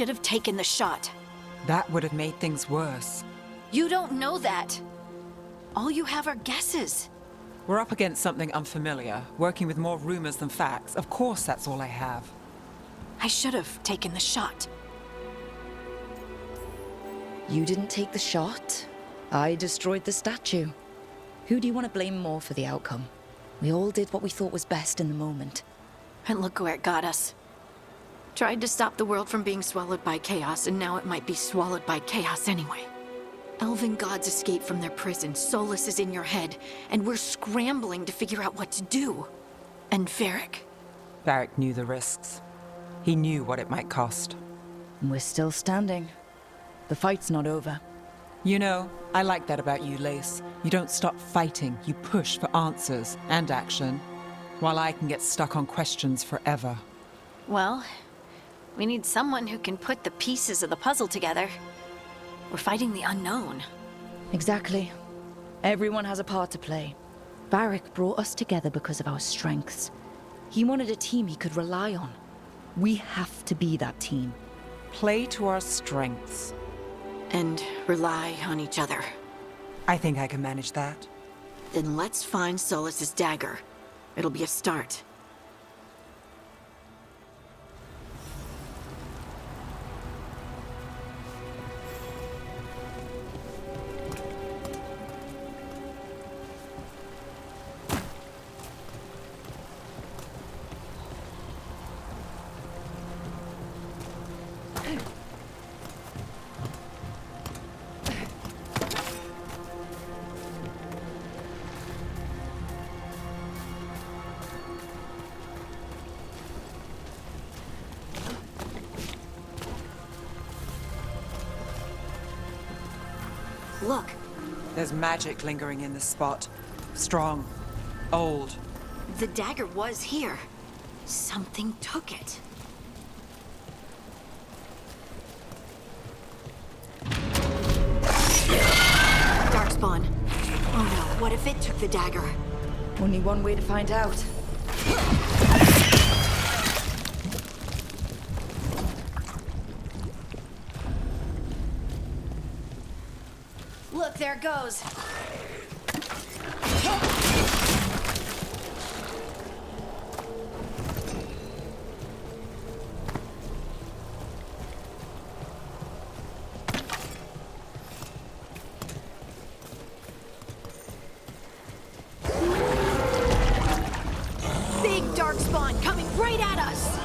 should have taken the shot. That would have made things worse. You don't know that. All you have are guesses. We're up against something unfamiliar, working with more rumors than facts. Of course that's all I have. I should have taken the shot. You didn't take the shot. I destroyed the statue. Who do you want to blame more for the outcome? We all did what we thought was best in the moment. And look where it got us. Tried to stop the world from being swallowed by chaos, and now it might be swallowed by chaos anyway. Elven gods escape from their prison, Solus is in your head, and we're scrambling to figure out what to do. And Varric. Varric knew the risks. He knew what it might cost. And we're still standing. The fight's not over. You know, I like that about you, Lace. You don't stop fighting, you push for answers and action, while I can get stuck on questions forever. Well, we need someone who can put the pieces of the puzzle together. We're fighting the unknown. Exactly. Everyone has a part to play. Varric brought us together because of our strengths. He wanted a team he could rely on. We have to be that team. Play to our strengths. And rely on each other. I think I can manage that. Then let's find Solus's dagger. It'll be a start. Look. There's magic lingering in this spot. Strong. Old. The dagger was here. Something took it. Darkspawn. Oh no, what if it took the dagger? Only one way to find out. Look, there it goes. Big darkspawn coming right at us.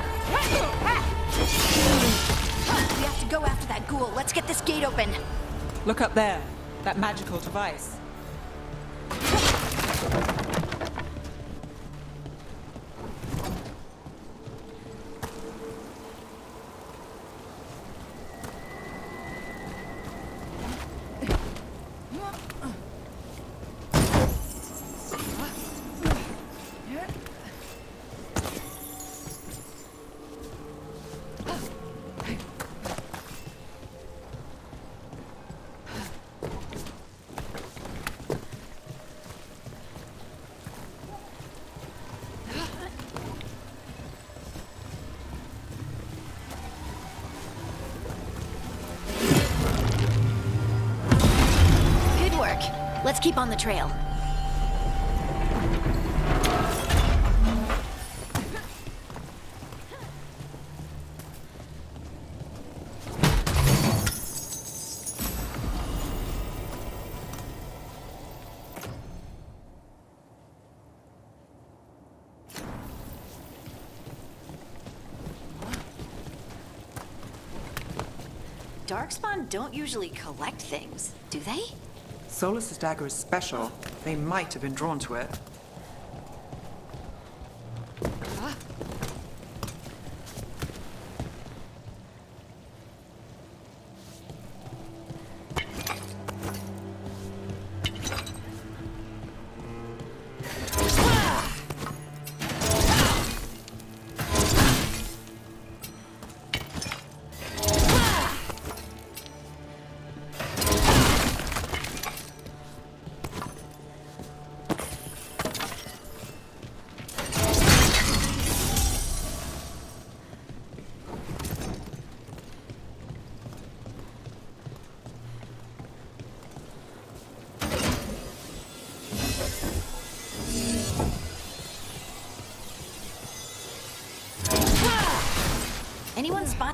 We have to go after that ghoul. Let's get this gate open. Look up there. That magical device. Let's keep on the trail. Darkspawn don't usually collect things, do they? Solus's dagger is special. They might have been drawn to it.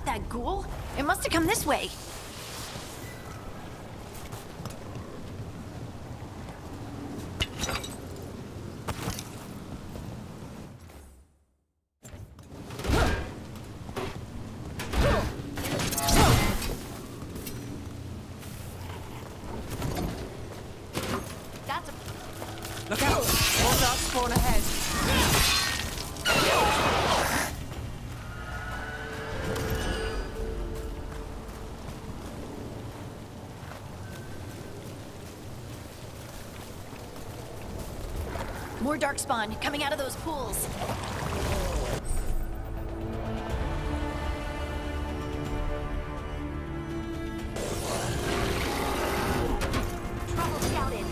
that ghoul? It must have come this way. That's a... Look out! More dark spawn ahead. More darkspawn coming out of those pools. Trouble scouted.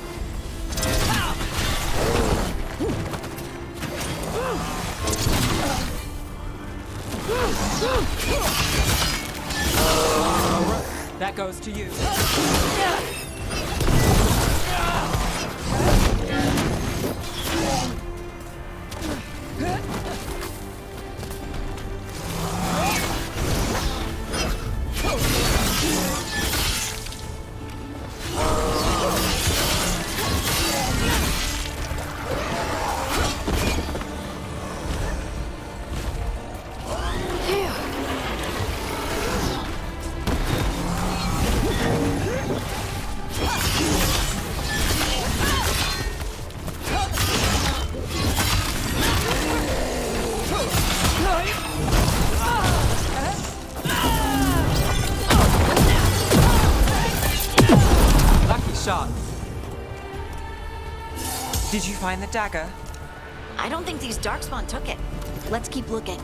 That goes to you. Lucky shot. Did you find the dagger? I don't think these darkspawn took it. Let's keep looking.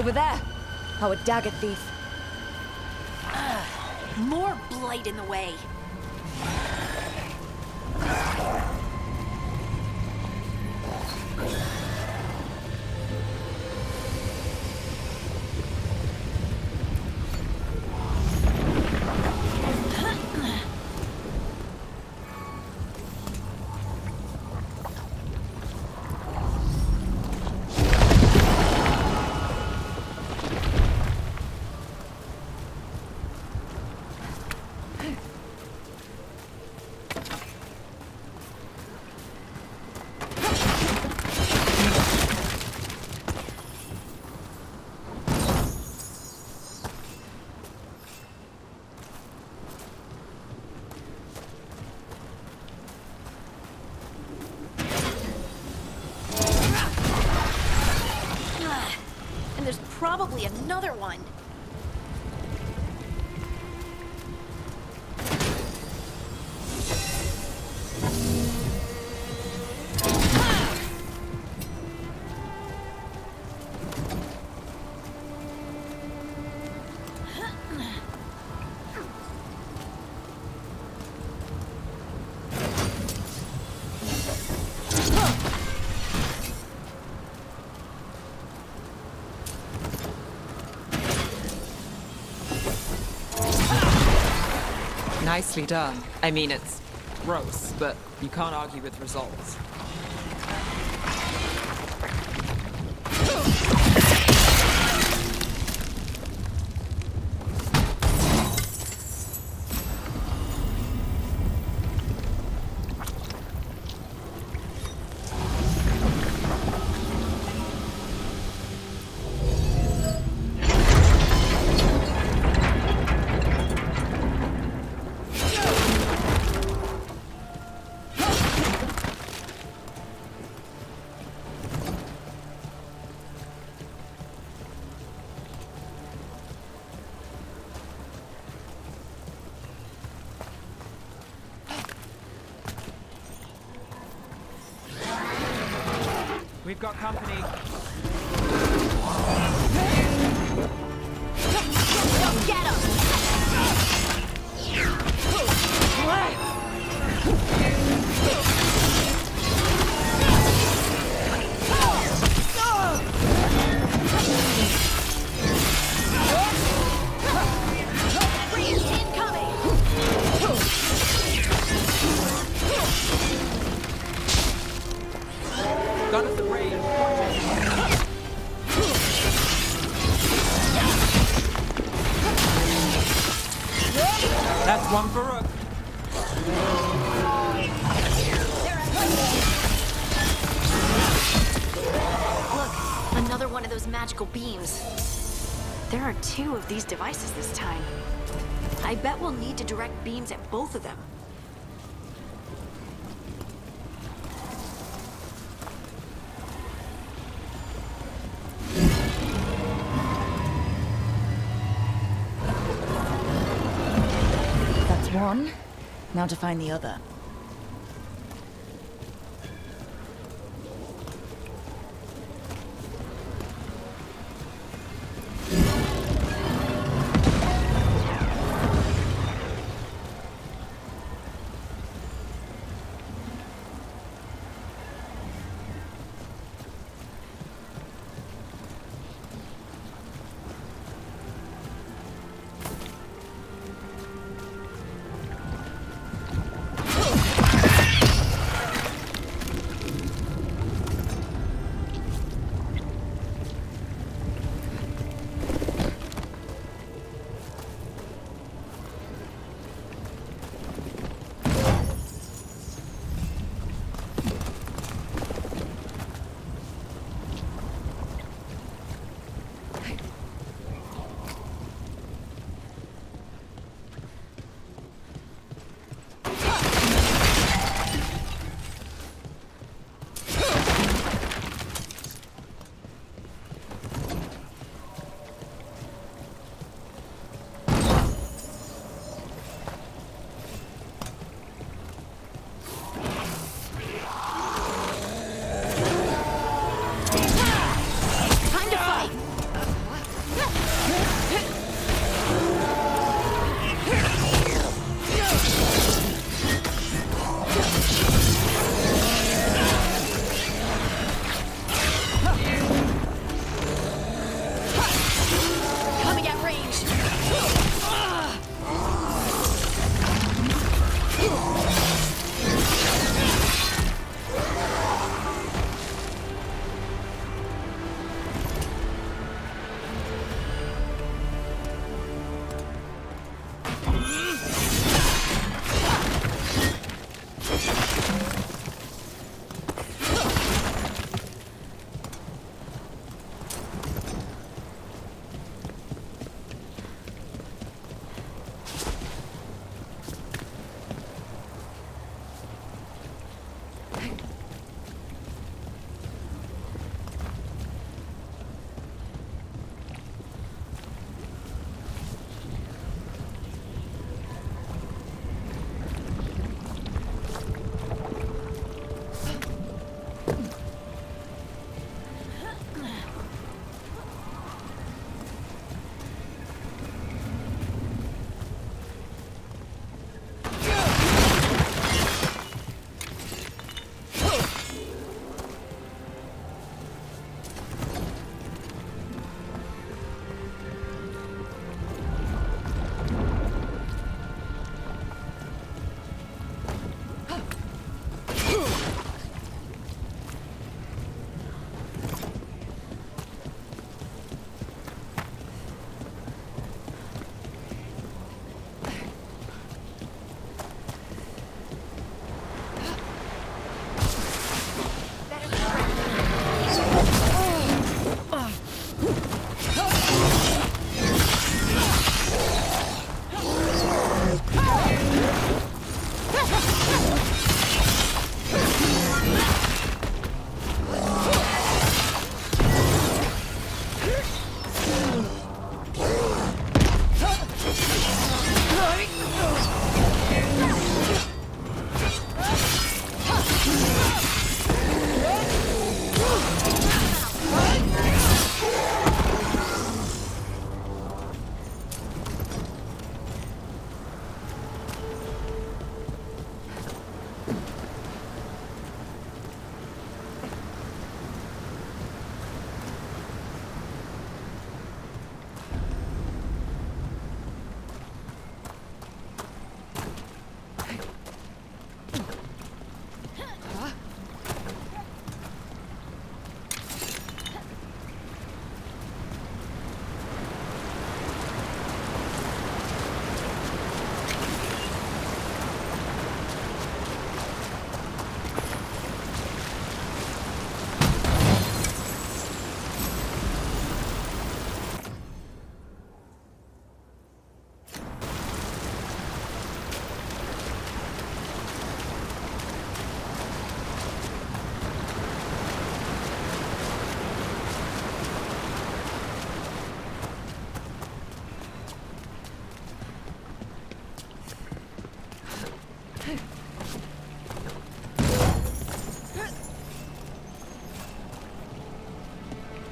Over there! Our dagger thief. More blight in the way. And there's probably another one. Nicely done. I mean, it's gross, but you can't argue with results. We've got company. Go get him! Freeze incoming! Gun at the range. That's one for Rook. Look, another one of those magical beams. There are 2 of these devices this time. I bet we'll need to direct beams at both of them. That's one. Now to find the other.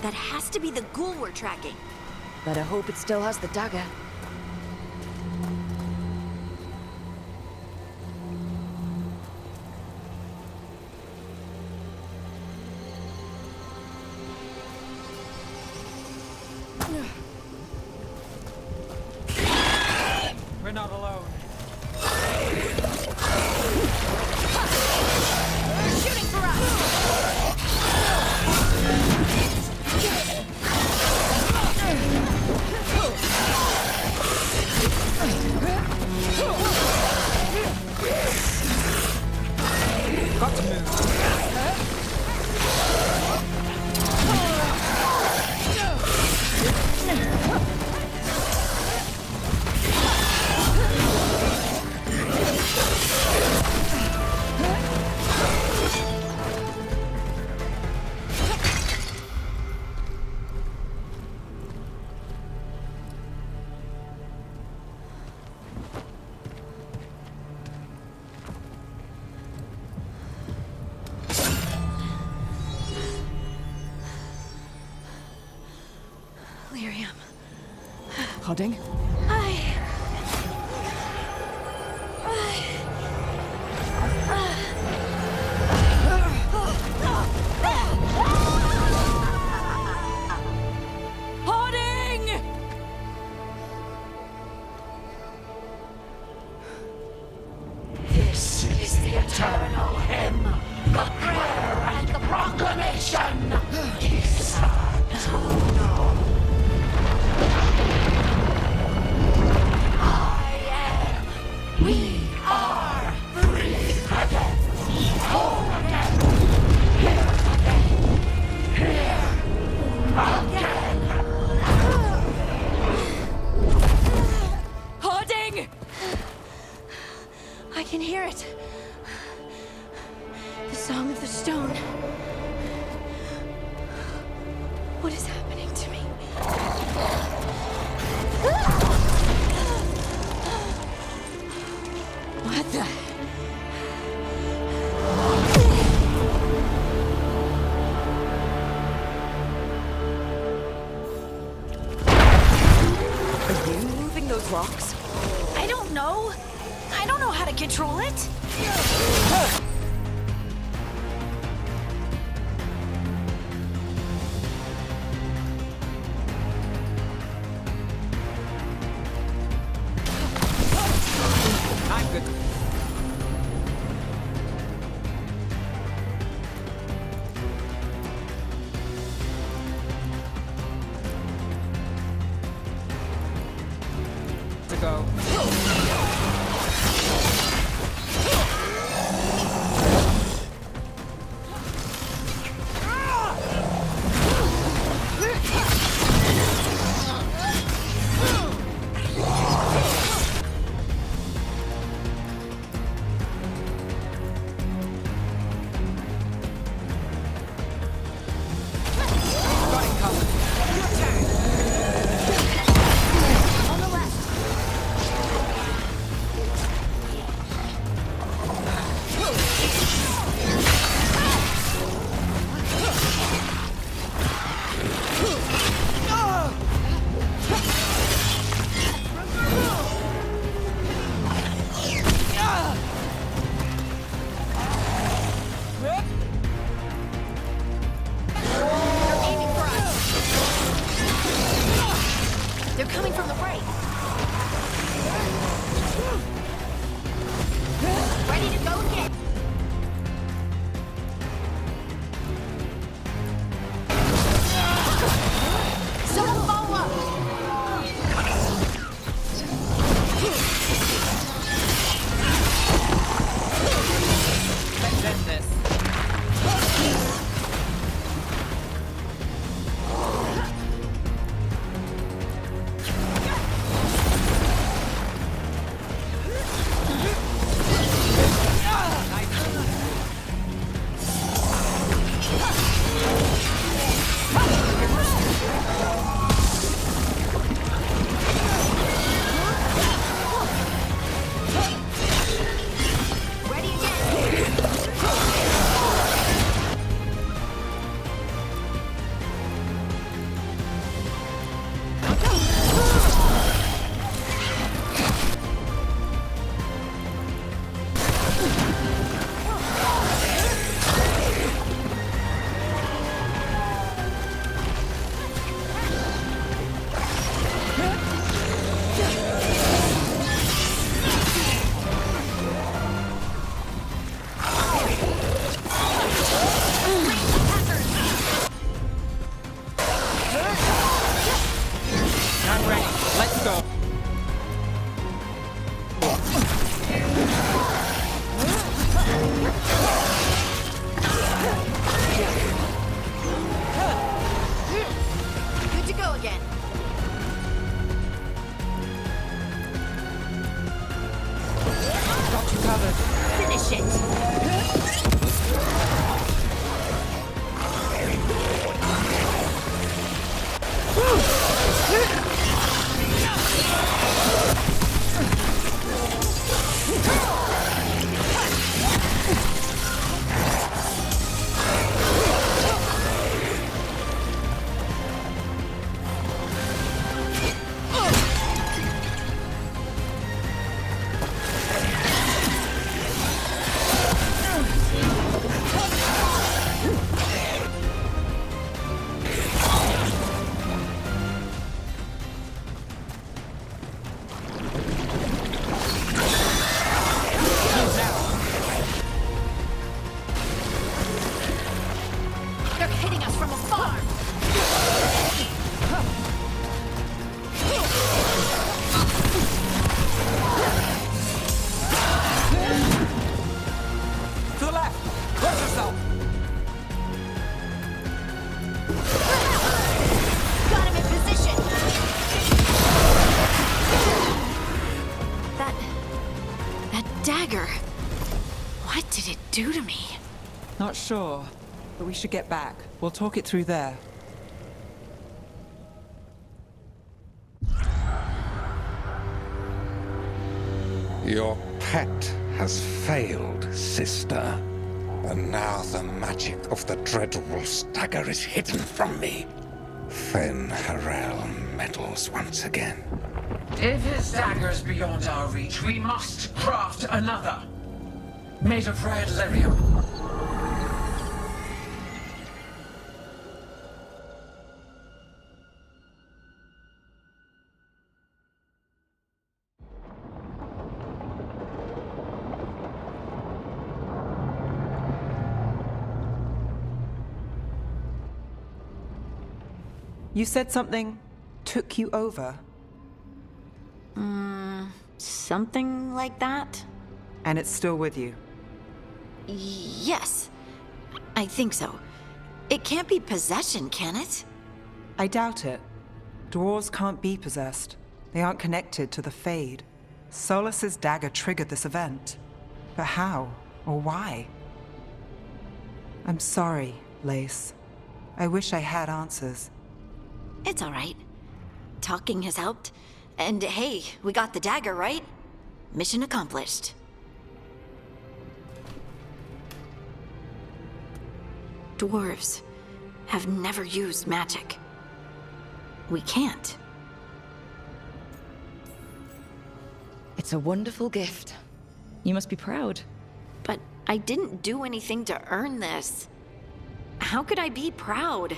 That has to be the ghoul we're tracking. Better hope it still has the dagger. We're not alone. Shooting for us! Got to move. Lyrium. Harding? Harding! This is the eternal hymn, the prayer and the proclamation. I am. We are free again. Whole again. Here again. Harding! I can hear it. The song of the stone. What is happening to me? What the? Are you moving those rocks? I don't know. I don't know how to control it. I'm good. To go. do to me? Not sure, but we should get back. We'll talk it through there. Your pet has failed, sister. And now the magic of the Dreadwolf's dagger is hidden from me. Fen Harel meddles once again. If his dagger's beyond our reach, we must craft another. Made of red lyrium. You said something took you over, Something like that? and it's still with you. Yes. I think so. It can't be possession, can it? I doubt it. Dwarves can't be possessed. They aren't connected to the Fade. Solus's dagger triggered this event. But how? Or why? I'm sorry, Lace. I wish I had answers. It's all right. Talking has helped. And hey, we got the dagger, right? Mission accomplished. Dwarves have never used magic. We can't. It's a wonderful gift. You must be proud. But I didn't do anything to earn this. How could I be proud?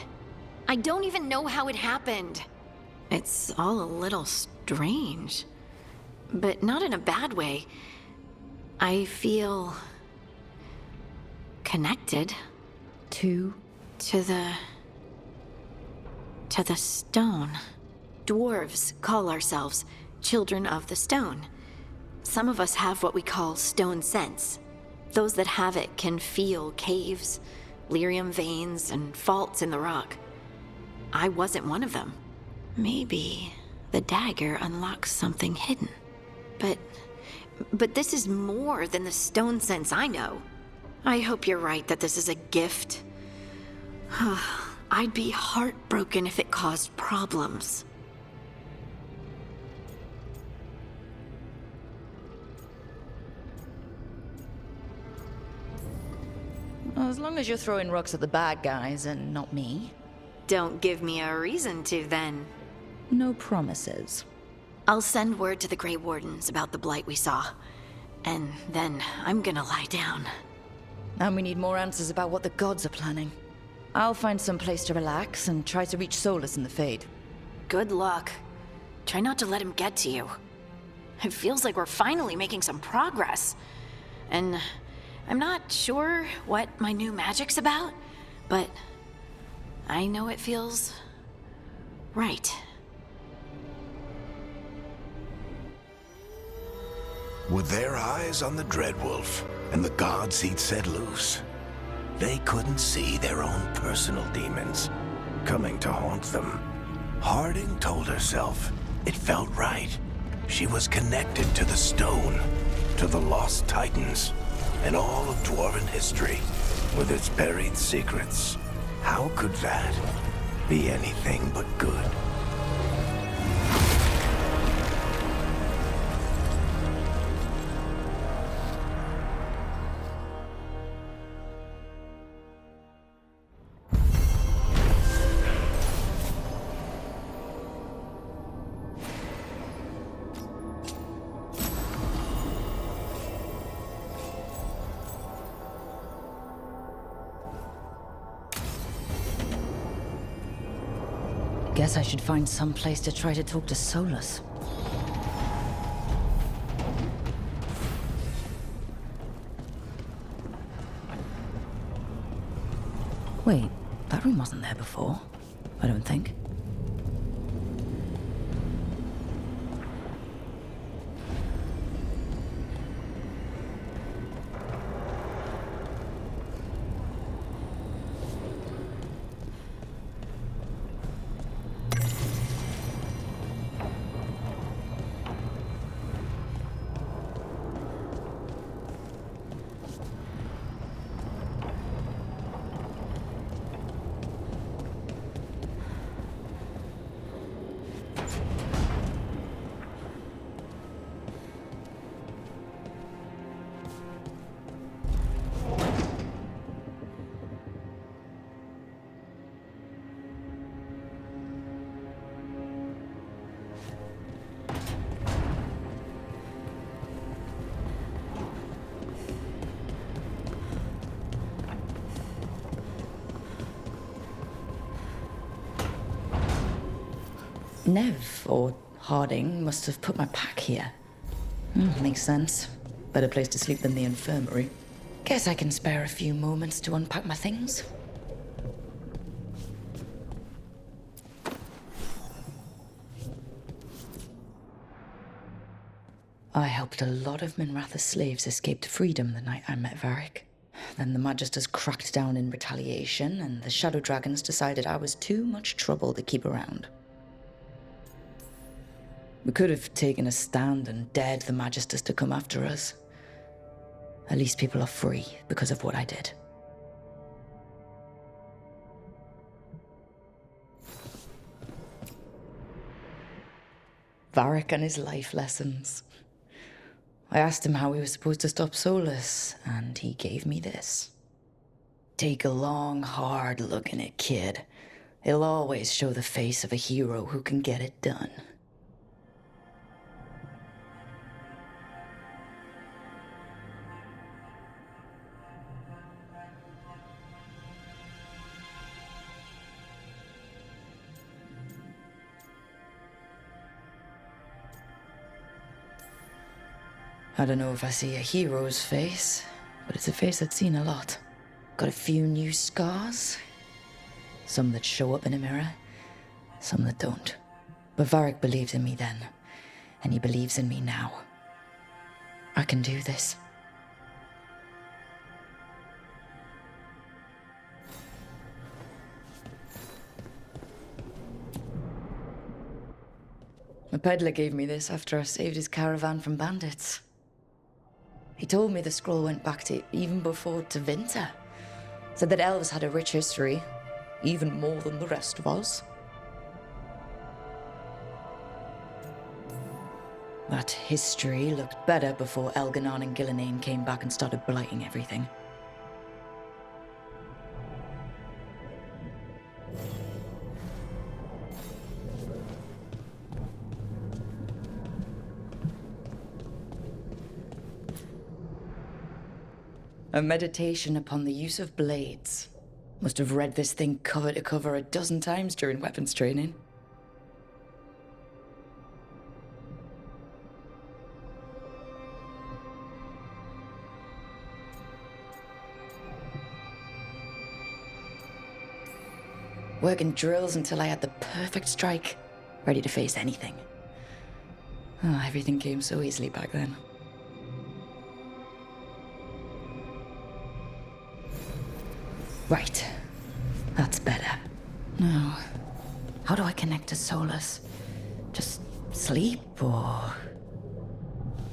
I don't even know how it happened. It's all a little strange. But not in a bad way. I feel connected To to the stone. Dwarves call ourselves children of the stone. Some of us have what we call stone sense. Those that have it can feel caves, lyrium veins, and faults in the rock. I wasn't one of them. Maybe the dagger unlocks something hidden. But this is more than the stone sense I know. I hope you're right that this is a gift. I'd be heartbroken if it caused problems. as long as you're throwing rocks at the bad guys and not me. Don't give me a reason to, then. No promises. I'll send word to the Grey Wardens about the blight we saw. And then I'm gonna lie down. And we need more answers about what the gods are planning. I'll find some place to relax and try to reach Solus in the Fade. Good luck. Try not to let him get to you. It feels like we're finally making some progress. And I'm not sure what my new magic's about, but I know it feels right. With their eyes on the Dreadwolf and the gods he'd set loose, they couldn't see their own personal demons coming to haunt them. Harding told herself it felt right. She was connected to the stone, to the lost titans, and all of dwarven history with its buried secrets. How could that be anything but good? Guess I should find some place to try to talk to Solus. Wait, that room wasn't there before, I don't think. Nev, or Harding, must have put my pack here. Makes sense. Better place to sleep than the infirmary. Guess I can spare a few moments to unpack my things. I helped a lot of Minratha's slaves escape to freedom the night I met Varric. Then the Magisters cracked down in retaliation, and the Shadow Dragons decided I was too much trouble to keep around. We could have taken a stand and dared the Magisters to come after us. At least people are free because of what I did. Varric and his life lessons. I asked him how we were supposed to stop Solus, and he gave me this. Take a long, hard look in it, kid. It'll always show the face of a hero who can get it done. I don't know if I see a hero's face, but it's a face I've seen a lot. Got a few new scars. Some that show up in a mirror, some that don't. But Varric believed in me then, and he believes in me now. I can do this. A peddler gave me this after I saved his caravan from bandits. He told me the scroll went back to even before Tevinter. Said that elves had a rich history, even more than the rest of us. That history looked better before Elganon and Gillenane came back and started blighting everything. A meditation upon the use of blades. Must have read this thing cover to cover a dozen times during weapons training. Working drills until I had the perfect strike, ready to face anything. Oh, everything came so easily back then. Right. That's better. Now, how do I connect to Solus? Just sleep or...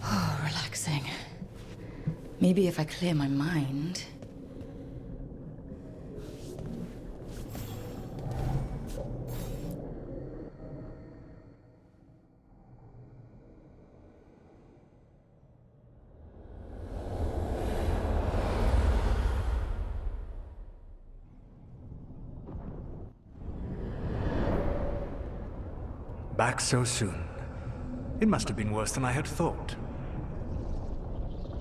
Oh, relaxing. Maybe if I clear my mind... Back so soon. It must have been worse than I had thought.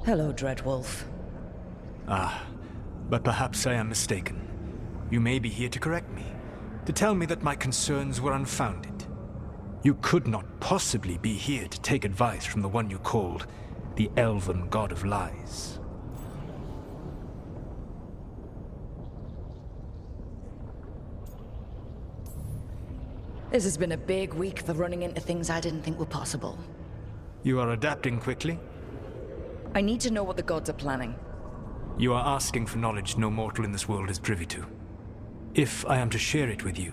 Hello, Dreadwolf. Ah, but perhaps I am mistaken. You may be here to correct me, to tell me that my concerns were unfounded. You could not possibly be here to take advice from the one you called the Elven God of Lies. This has been a big week for running into things I didn't think were possible. You are adapting quickly? I need to know what the gods are planning. You are asking for knowledge no mortal in this world is privy to. If I am to share it with you,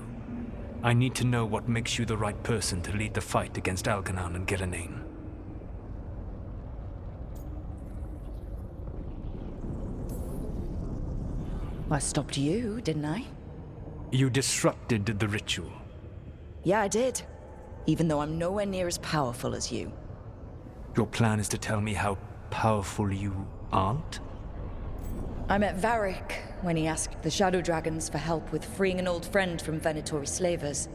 I need to know what makes you the right person to lead the fight against Elganon and Gillenane. I stopped you, didn't I? You disrupted the ritual. Yeah, I did. Even though I'm nowhere near as powerful as you. Your plan is to tell me how powerful you aren't? I met Varric when he asked the Shadow Dragons for help with freeing an old friend from Venatori slavers.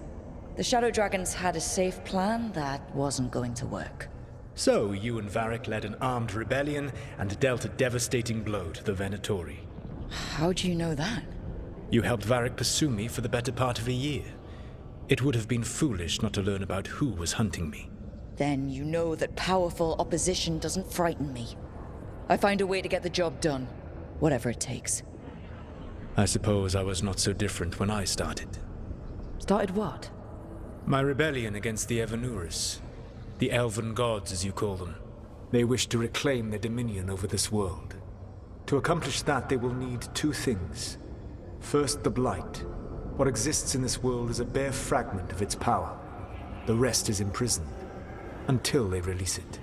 The Shadow Dragons had a safe plan that wasn't going to work. So, you and Varric led an armed rebellion and dealt a devastating blow to the Venatori. How do you know that? You helped Varric pursue me for the better part of a year. It would have been foolish not to learn about who was hunting me. Then you know that powerful opposition doesn't frighten me. I find a way to get the job done, whatever it takes. I suppose I was not so different when I started. Started what? My rebellion against the Evanuris. The elven gods, as you call them. They wish to reclaim their dominion over this world. To accomplish that, they will need two things. First, the Blight. What exists in this world is a bare fragment of its power. The rest is imprisoned, until they release it.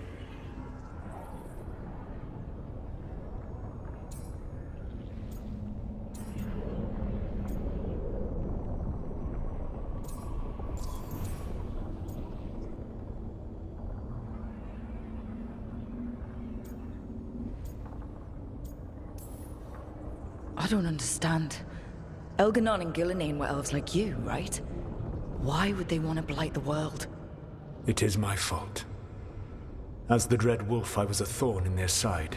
I don't understand. Elganon and Gillenane were elves like you, right? Why would they want to blight the world? It is my fault. As the Dread Wolf, I was a thorn in their side.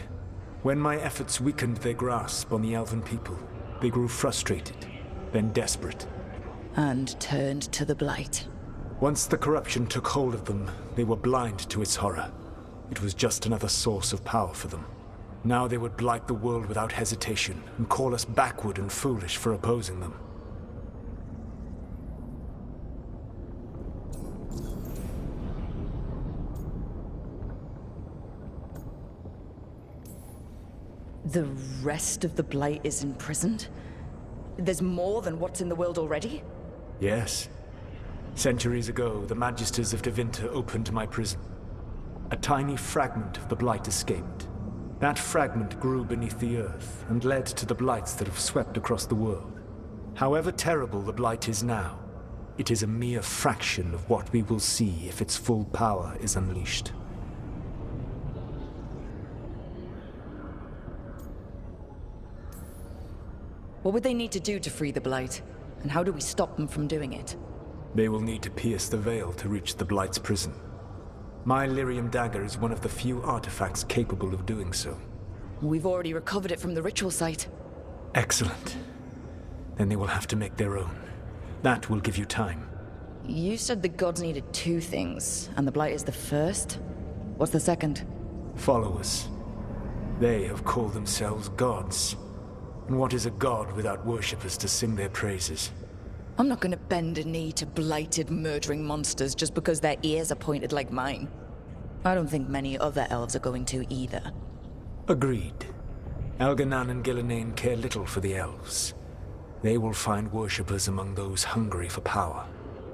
When my efforts weakened their grasp on the elven people, they grew frustrated, then desperate. And turned to the blight. Once the corruption took hold of them, they were blind to its horror. It was just another source of power for them. Now they would blight the world without hesitation, and call us backward and foolish for opposing them. The rest of the blight is imprisoned? There's more than what's in the world already? Yes. Centuries ago, the Magisters of Tevinter opened my prison. A tiny fragment of the blight escaped. That fragment grew beneath the earth and led to the blights that have swept across the world. However terrible the blight is now, it is a mere fraction of what we will see if its full power is unleashed. What would they need to do to free the blight? And how do we stop them from doing it? They will need to pierce the veil to reach the blight's prison. My lyrium dagger is one of the few artifacts capable of doing so. We've already recovered it from the ritual site. Excellent. Then they will have to make their own. That will give you time. You said the gods needed two things, and the blight is the first? What's the second? Followers. They have called themselves gods. And what is a god without worshippers to sing their praises? I'm not gonna bend a knee to blighted, murdering monsters just because their ears are pointed like mine. I don't think many other elves are going to either. Agreed. Elganon and Gillenane care little for the elves. They will find worshippers among those hungry for power.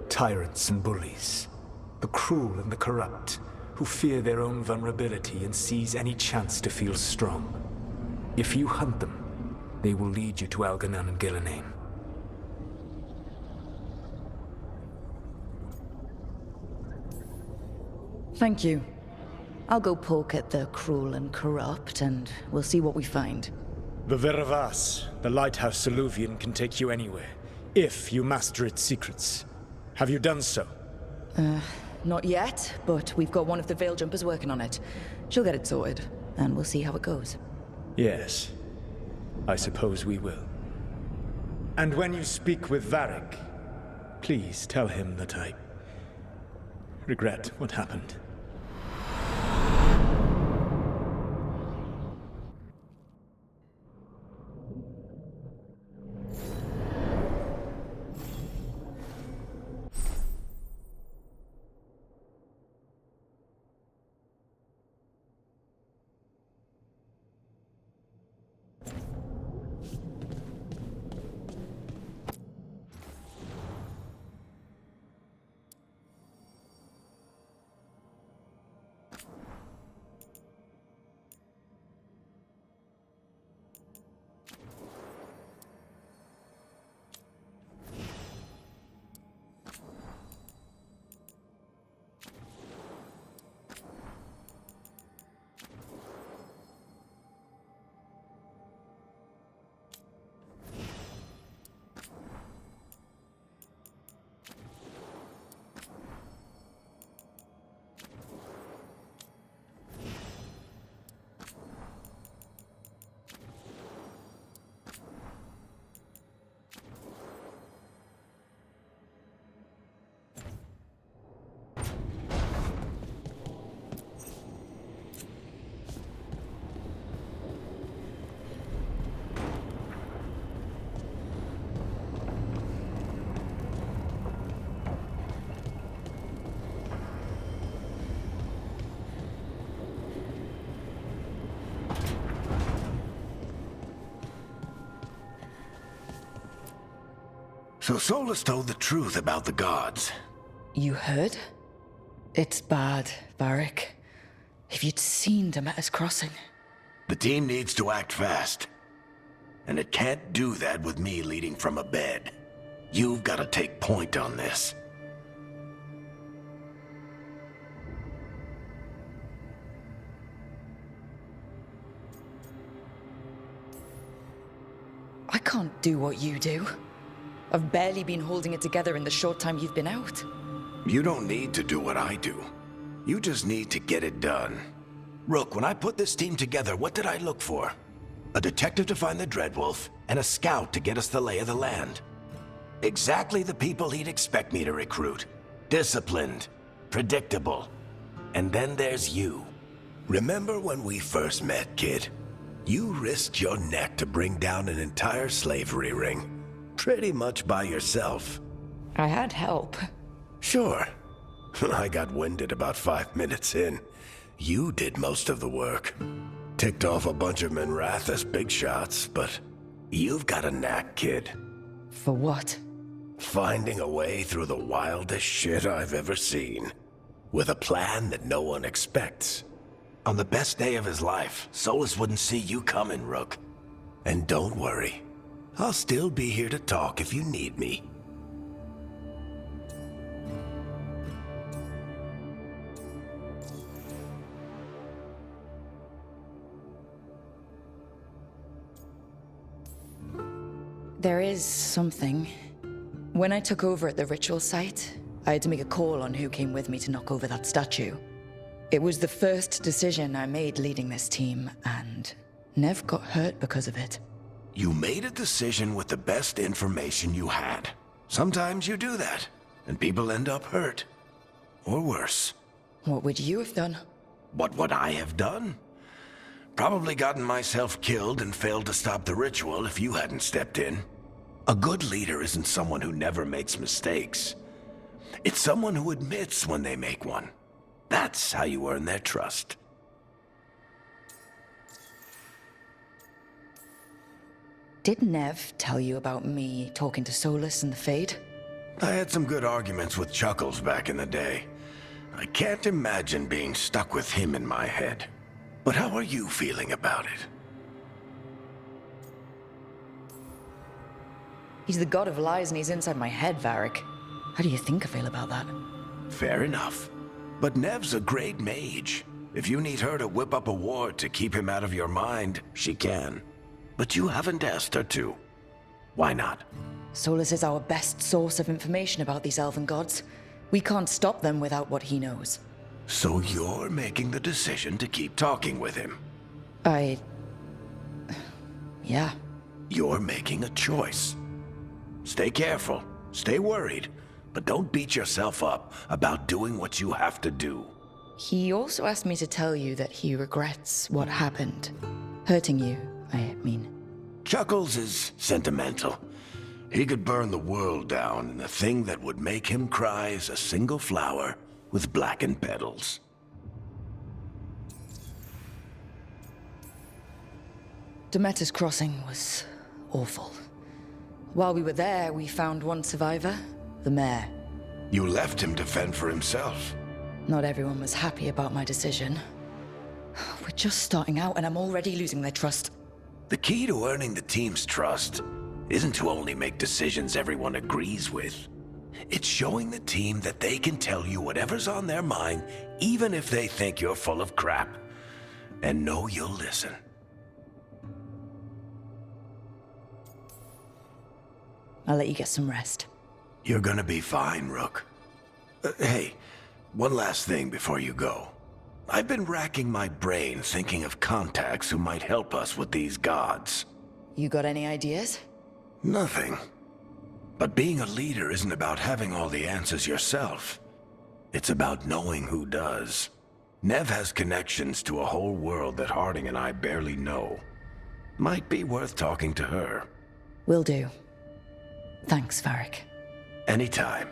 Tyrants and bullies. The cruel and the corrupt, who fear their own vulnerability and seize any chance to feel strong. If you hunt them, they will lead you to Elganon and Gillenane. Thank you. I'll go poke at the cruel and corrupt, and we'll see what we find. The Veravas, the lighthouse Soluvian, can take you anywhere, if you master its secrets. Have you done so? Not yet, but we've got one of the Veil Jumpers working on it. She'll get it sorted, and we'll see how it goes. Yes. I suppose we will. And when you speak with Varric, please tell him that I regret what happened. So Solus told the truth about the gods. You heard? It's bad, Varric. If you'd seen Demeter's crossing. The team needs to act fast. And it can't do that with me leading from a bed. You've got to take point on this. I can't do what you do. I've barely been holding it together in the short time you've been out. You don't need to do what I do. You just need to get it done. Rook, when I put this team together, what did I look for? A detective to find the Dreadwolf, and a scout to get us the lay of the land. Exactly the people he'd expect me to recruit. Disciplined, predictable. And then there's you. Remember when we first met, kid? You risked your neck to bring down an entire slavery ring. Pretty much by yourself. I had help. Sure. I got winded about 5 minutes in. You did most of the work. Ticked off a bunch of Minrathous big shots, but you've got a knack, kid. For what? Finding a way through the wildest shit I've ever seen. With a plan that no one expects. On the best day of his life, Solus wouldn't see you coming, Rook. And don't worry. I'll still be here to talk if you need me. There is something. When I took over at the ritual site, I had to make a call on who came with me to knock over that statue. It was the first decision I made leading this team, and Nev got hurt because of it. You made a decision with the best information you had. Sometimes you do that, and people end up hurt. Or worse. What would you have done? What would I have done? Probably gotten myself killed and failed to stop the ritual if you hadn't stepped in. A good leader isn't someone who never makes mistakes. It's someone who admits when they make one. That's how you earn their trust. Did Nev tell you about me talking to Solus and the Fade? I had some good arguments with Chuckles back in the day. I can't imagine being stuck with him in my head. But how are you feeling about it? He's the god of lies and he's inside my head, Varric. How do you think I feel about that? Fair enough. But Nev's a great mage. If you need her to whip up a ward to keep him out of your mind, she can. But you haven't asked her to. Why not? Solus is our best source of information about these elven gods. We can't stop them without what he knows. So you're making the decision to keep talking with him? Yeah. You're making a choice. Stay careful, stay worried, but don't beat yourself up about doing what you have to do. He also asked me to tell you that he regrets what happened. Hurting you, I mean. Chuckles is sentimental. He could burn the world down, and the thing that would make him cry is a single flower with blackened petals. Demeter's crossing was awful. While we were there, we found one survivor, the mayor. You left him to fend for himself. Not everyone was happy about my decision. We're just starting out and I'm already losing their trust. The key to earning the team's trust isn't to only make decisions everyone agrees with. It's showing the team that they can tell you whatever's on their mind, even if they think you're full of crap. And know you'll listen. I'll let you get some rest. You're gonna be fine, Rook. Hey, one last thing before you go. I've been racking my brain thinking of contacts who might help us with these gods. You got any ideas? Nothing. But being a leader isn't about having all the answers yourself. It's about knowing who does. Nev has connections to a whole world that Harding and I barely know. Might be worth talking to her. Will do. Thanks, Varric. Anytime.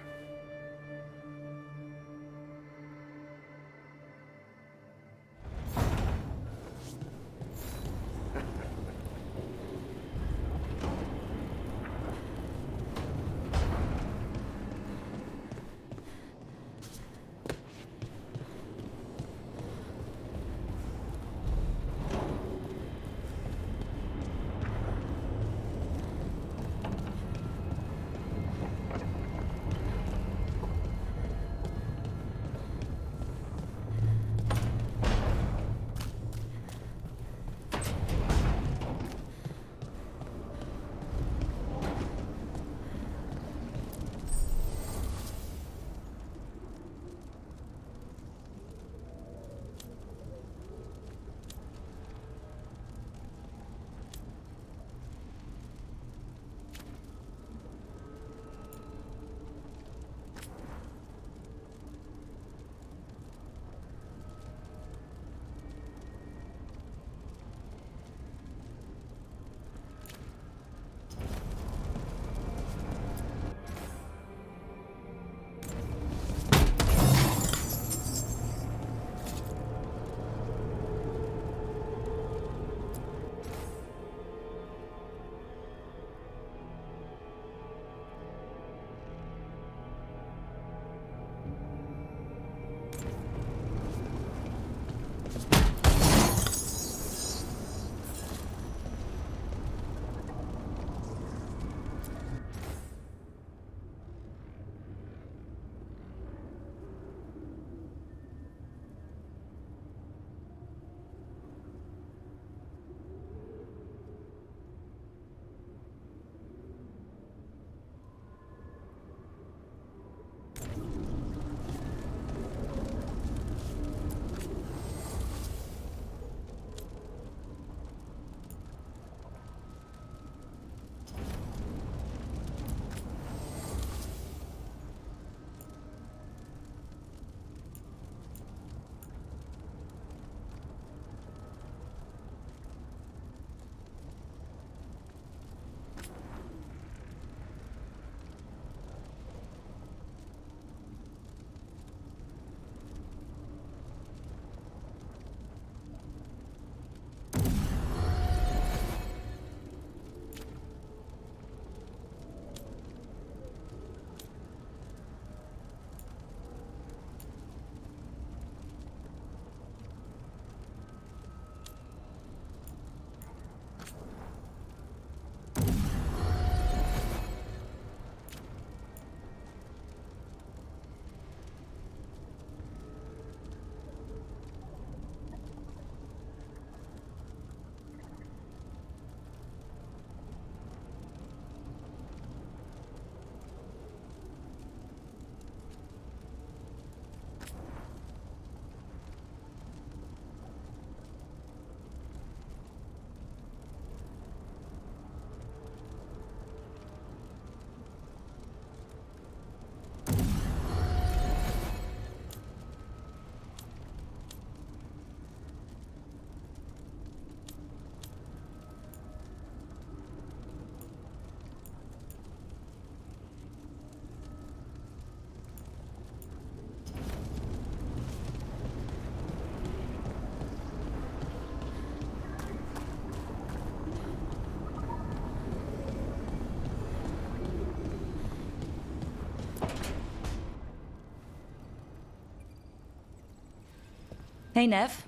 Hey, Nev.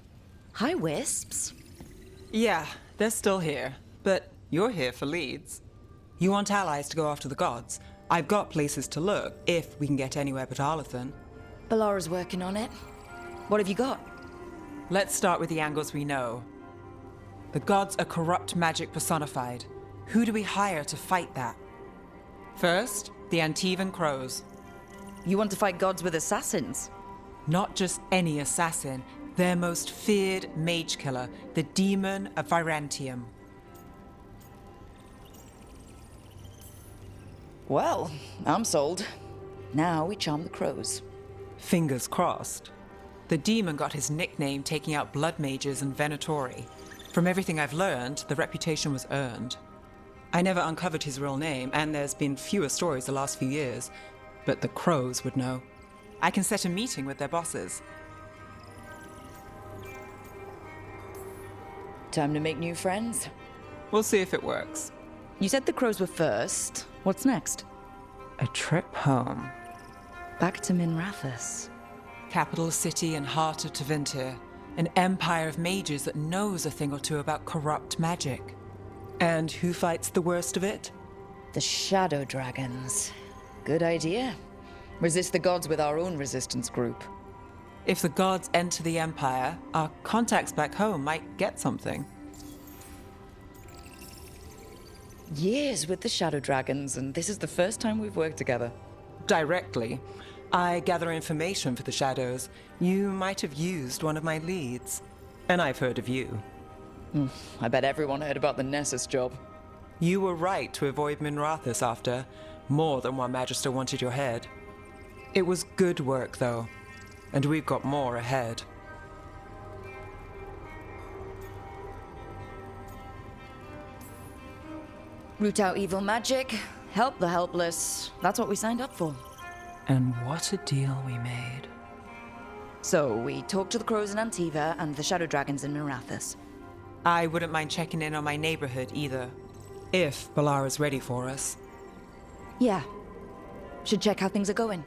Hi, Wisps. Yeah, they're still here. But you're here for leads. You want allies to go after the gods? I've got places to look, if we can get anywhere but Arlathan. Balara's working on it. What have you got? Let's start with the angles we know. The gods are corrupt magic personified. Who do we hire to fight that? First, the Antivan Crows. You want to fight gods with assassins? Not just any assassin, their most feared mage killer, the Demon of Virantium. Well, I'm sold. Now we charm the crows. Fingers crossed. The demon got his nickname taking out blood mages and Venatori. From everything I've learned, the reputation was earned. I never uncovered his real name, and there's been fewer stories the last few years, but the crows would know. I can set a meeting with their bosses. Time to make new friends. We'll see if it works. You said the crows were first. What's next? A trip home. Back to Minrathous. Capital city and heart of Tevinter. An empire of mages that knows a thing or two about corrupt magic. And who fights the worst of it? The Shadow Dragons. Good idea. Resist the gods with our own resistance group. If the gods enter the empire, our contacts back home might get something. Years with the Shadow Dragons, and this is the first time we've worked together. Directly. I gather information for the Shadows. You might have used one of my leads. And I've heard of you. I bet everyone heard about the Nessus job. You were right to avoid Minrathous after. More than one Magister wanted your head. It was good work, though. And we've got more ahead. Root out evil magic, help the helpless. That's what we signed up for. And what a deal we made. So, we talked to the crows in Antiva and the Shadow Dragons in Minrathous. I wouldn't mind checking in on my neighborhood either. If Balara's ready for us. Yeah. Should check how things are going.